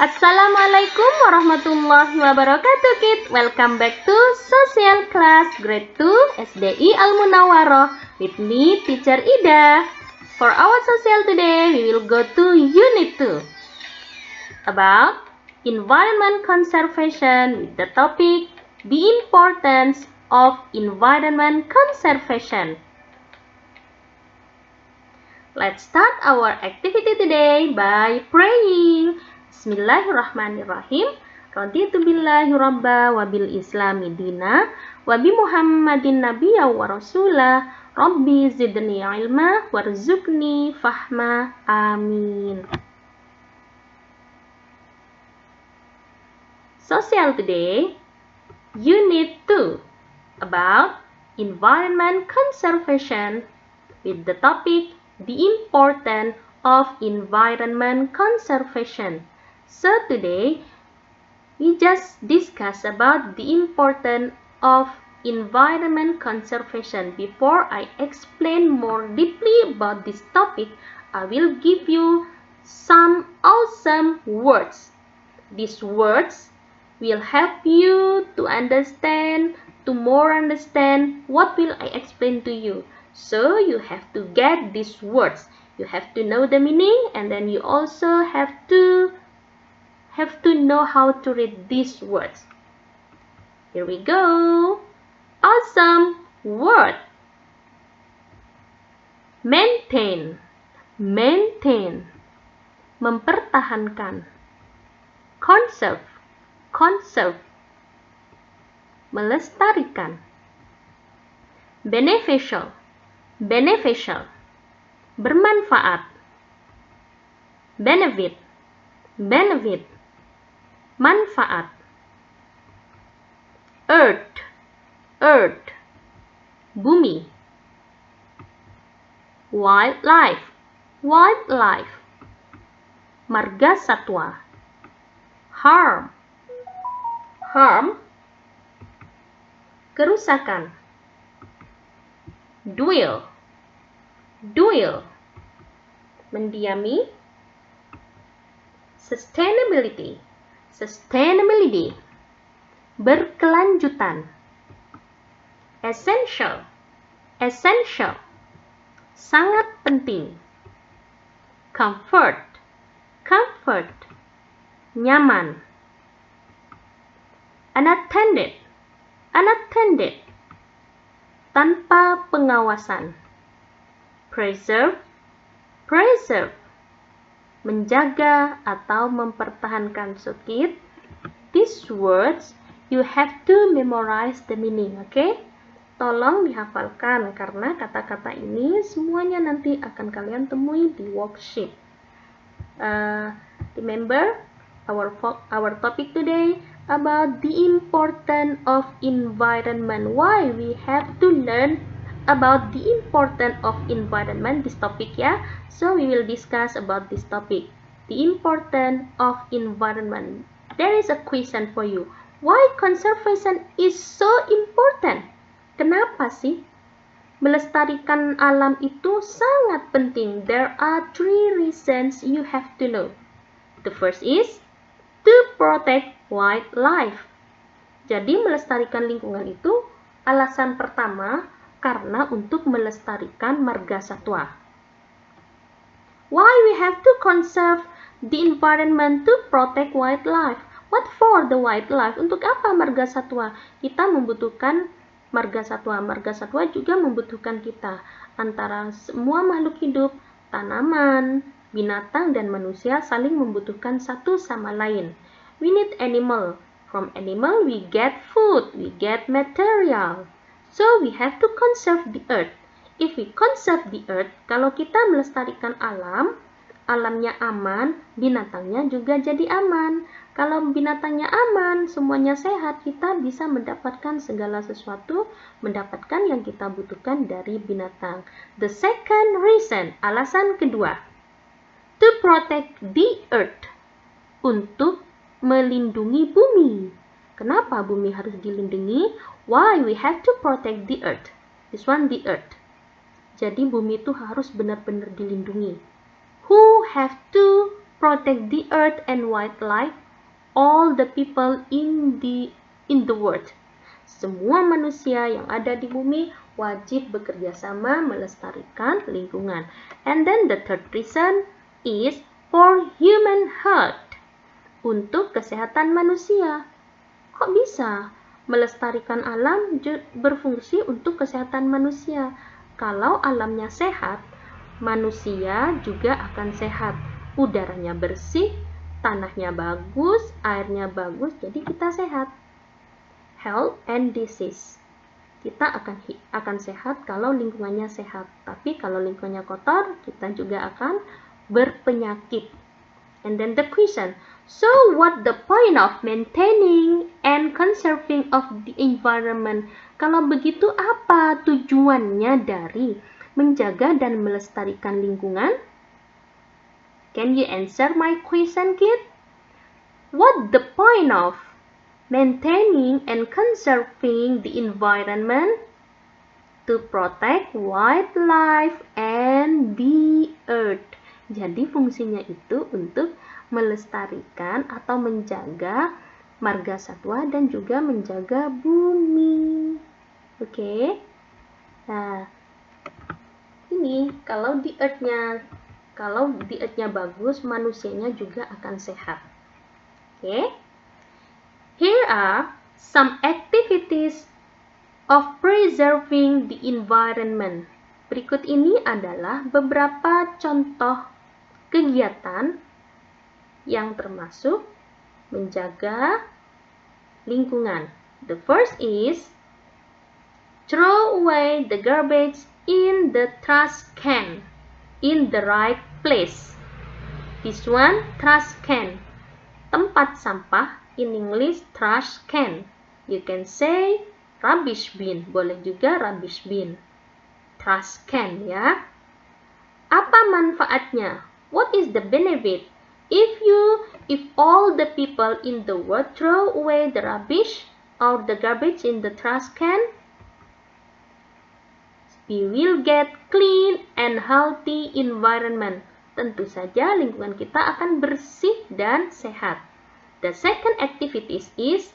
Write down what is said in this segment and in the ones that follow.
Assalamualaikum warahmatullahi wabarakatuh, kids. Welcome back to Social Class Grade 2 SDI Al-Munawwaroh with me, Teacher Ida. For our social today, we will go to Unit 2 about environment conservation with the topic the importance of environment conservation. Let's start our activity today by praying. Bismillahirrahmanirrahim. Raditu billahi rabba wa bil islami dina wa bi Muhammadin nabiyya wa rasula. Rabbi zidni ilma warzuqni fahma. Amin. Social today, Unit 2 about environment conservation with the topic the importance of environment conservation. So today, we just discuss about the importance of environment conservation. Before I explain more deeply about this topic, I will give you some awesome words. These words will help you to understand, to more understand what will I explain to you. So you have to get these words. You have to know the meaning, and then you also have to know how to read these words. Here we go. Awesome word. Maintain. Maintain. Mempertahankan. Conserve. Conserve. Melestarikan. Beneficial. Beneficial. Bermanfaat. Benefit. Benefit. Manfaat. Earth. Earth. Bumi. Wildlife. Wildlife. Marga satwa. Harm. Harm. Kerusakan. Dwell. Dwell. Mendiami. Sustainability. Sustainability. Berkelanjutan. Essential. Essential. Sangat penting. Comfort. Comfort. Nyaman. Unattended. Unattended. Tanpa pengawasan. Preserve. Preserve. Menjaga atau mempertahankan. So kids, these words you have to memorize the meaning, okay? Tolong dihafalkan karena kata-kata ini semuanya nanti akan kalian temui di worksheet. Remember our topic today about the importance of environment. Why we have to learn about the importance of environment, this topic, yeah? So we will discuss about this topic, the importance of environment. There is a question for you. Why conservation is so important? Kenapa sih melestarikan alam itu sangat penting? There are 3 reasons you have to know. The first is to protect wildlife. Jadi melestarikan lingkungan itu alasan pertama karena untuk melestarikan marga satwa. Why we have to conserve the environment to protect wildlife? What for the wildlife? Untuk apa marga satwa? Kita membutuhkan marga satwa. Marga satwa juga membutuhkan kita. Antara semua makhluk hidup, tanaman, binatang, dan manusia saling membutuhkan satu sama lain. We need animal. From animal we get food, we get material. So we have to conserve the earth. If we conserve the earth, kalau kita melestarikan alam, alamnya aman, binatangnya juga jadi aman. Kalau binatangnya aman, semuanya sehat, kita bisa mendapatkan segala sesuatu, mendapatkan yang kita butuhkan dari binatang. The second reason, alasan kedua, to protect the earth, untuk melindungi bumi. Kenapa bumi harus dilindungi? Why we have to protect the earth? This one, the earth. Jadi bumi itu harus benar-benar dilindungi. Who have to protect the earth and wildlife, all the people in the world. Semua manusia yang ada di bumi wajib bekerja sama melestarikan lingkungan. And then the third reason is for human health. Untuk kesehatan manusia. Kok bisa? Melestarikan alam berfungsi untuk kesehatan manusia. Kalau alamnya sehat, manusia juga akan sehat. Udaranya bersih, tanahnya bagus, airnya bagus, jadi kita sehat. Health and disease. Kita akan sehat kalau lingkungannya sehat. Tapi kalau lingkungannya kotor, kita juga akan berpenyakit. And then the question, so what the point of maintaining and conserving of the environment? Kalau begitu apa tujuannya dari menjaga dan melestarikan lingkungan? Can you answer my question, kid? What the point of maintaining and conserving the environment? To protect wildlife and the earth. Jadi fungsinya itu untuk melestarikan atau menjaga marga satwa dan juga menjaga bumi. Oke. Nah, ini kalau di earth-nya bagus, manusianya juga akan sehat. Oke. Here are some activities of preserving the environment. Berikut ini adalah beberapa contoh kegiatan yang termasuk menjaga lingkungan. The first is throw away the garbage in the trash can in the right place. This one, trash can. Tempat sampah, in English trash can. You can say rubbish bin, boleh juga rubbish bin. Trash can ya. Apa manfaatnya? What is the benefit? If all the people in the world throw away the rubbish or the garbage in the trash can, we will get clean and healthy environment. Tentu saja lingkungan kita akan bersih dan sehat. The second activities is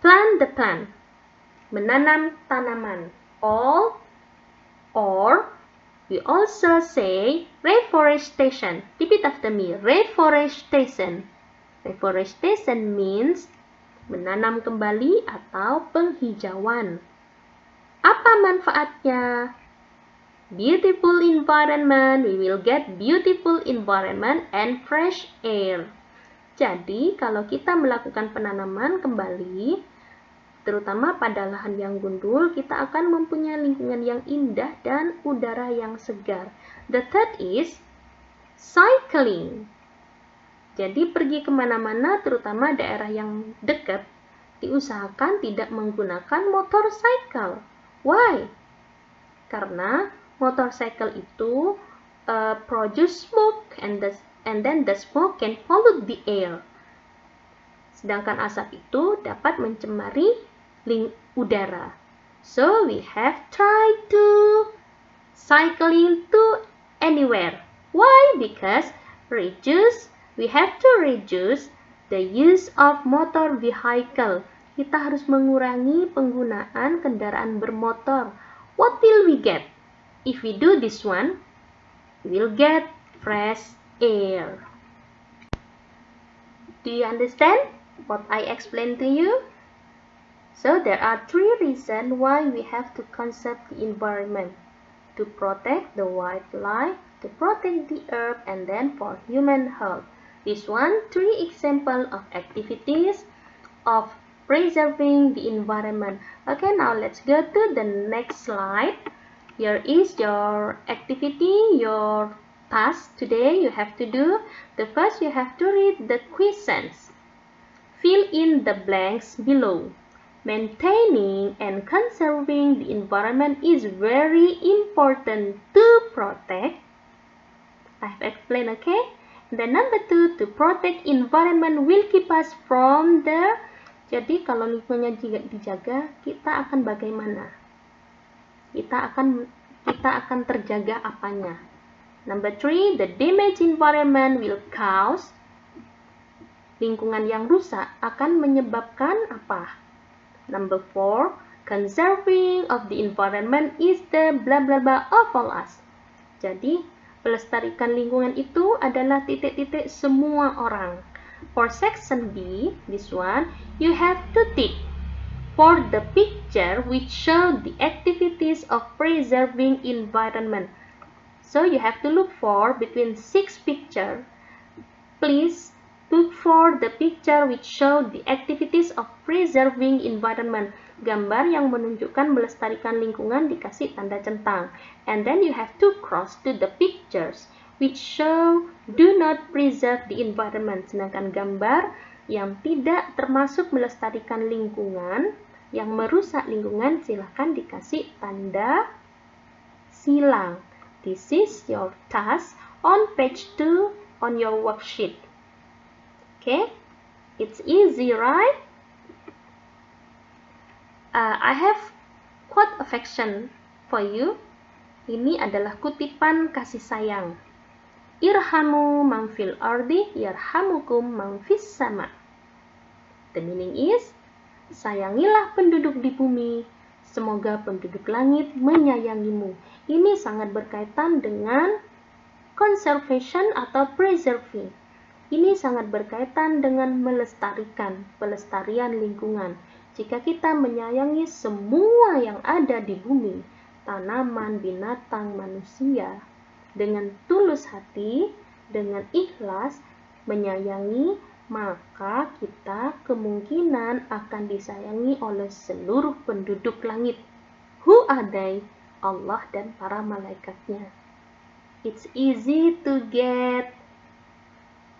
plant the plant. Menanam tanaman. Or we also say reforestation. Repeat after me. Reforestation. Reforestation means menanam kembali atau penghijauan. Apa manfaatnya? Beautiful environment. We will get beautiful environment and fresh air. Jadi, kalau kita melakukan penanaman kembali, terutama pada lahan yang gundul, kita akan mempunyai lingkungan yang indah dan udara yang segar. The third is cycling. Jadi pergi kemana-mana, terutama daerah yang dekat, diusahakan tidak menggunakan motorcycle. Why? Karena motorcycle itu produce smoke and then the smoke can pollute the air. Sedangkan asap itu dapat mencemari udara. So we have tried to cycling to anywhere. Why? Because we have to reduce the use of motor vehicle. Kita harus mengurangi penggunaan kendaraan bermotor. What will we get? If we do this one, we will get fresh air. Do you understand what I explained to you? So there are 3 reasons why we have to conserve the environment. To protect the wildlife, to protect the earth, and then for human health. This one, 3 examples of activities of preserving the environment. Okay, now let's go to the next slide. Here is your activity, your task today you have to do. The first, you have to read the questions. Fill in the blanks below. Maintaining and conserving the environment is very important to protect. I've explained, okay? Then number 2, to protect environment will keep us from the. Jadi kalau lingkungannya dijaga, kita akan bagaimana? Kita akan terjaga apanya? Number 3, the damaged environment will cause. Lingkungan yang rusak akan menyebabkan apa? Number 4, conserving of the environment is the blah blah blah of all us. Jadi, pelestarikan lingkungan itu adalah titik-titik semua orang. For section B, this one, you have to tick for the picture which show the activities of preserving environment. So you have to look for between 6 pictures. Please look for the picture which show the activities of preserving environment. Gambar yang menunjukkan melestarikan lingkungan dikasih tanda centang. And then you have to cross to the pictures which show do not preserve the environment. Sedangkan gambar yang tidak termasuk melestarikan lingkungan, yang merusak lingkungan, silahkan dikasih tanda silang. This is your task on page 2 on your worksheet. Okay, it's easy, right? I have quote affection for you. Ini adalah kutipan kasih sayang. Irhamu man fil ardi yarhamukum man fis sama. The meaning is, sayangilah penduduk di bumi, semoga penduduk langit menyayangimu. Ini sangat berkaitan dengan conservation atau preserving. Ini sangat berkaitan dengan melestarikan, pelestarian lingkungan. Jika kita menyayangi semua yang ada di bumi, tanaman, binatang, manusia, dengan tulus hati, dengan ikhlas menyayangi, maka kita kemungkinan akan disayangi oleh seluruh penduduk langit. Who are they? Allah dan para malaikatnya. It's easy to get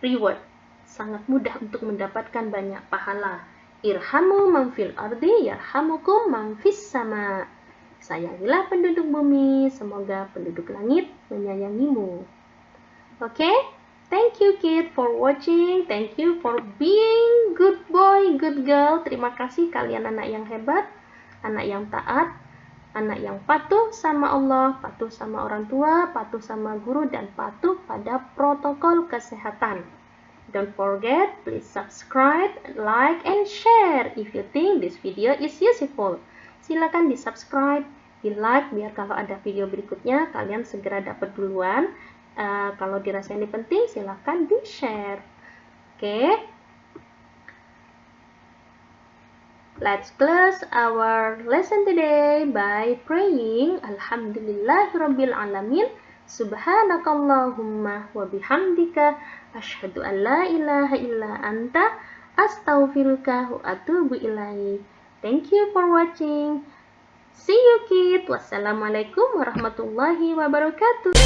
reward. Sangat mudah untuk mendapatkan banyak pahala. Irhamu man fil ardi yarhamukum man fis sama. Sayangilah penduduk bumi, semoga penduduk langit menyayangimu. Okay? Thank you kid for watching. Thank you for being good boy, good girl. Terima kasih kalian anak yang hebat, anak yang taat, anak yang patuh sama Allah, patuh sama orang tua, patuh sama guru, dan patuh pada protokol kesehatan. Don't forget, please subscribe, like, and share if you think this video is useful. Silakan di subscribe, di like, biar kalau ada video berikutnya kalian segera dapat duluan. Kalau dirasa ini penting, silakan di share. Okay? Let's close our lesson today by praying Alhamdulillahirabbil alamin. Subhanakallahumma wa bihamdika asyhadu an la ilaha illa anta astaghfiruka wa atubu ilaik. Thank you for watching. See you kid. Wassalamualaikum warahmatullahi wabarakatuh.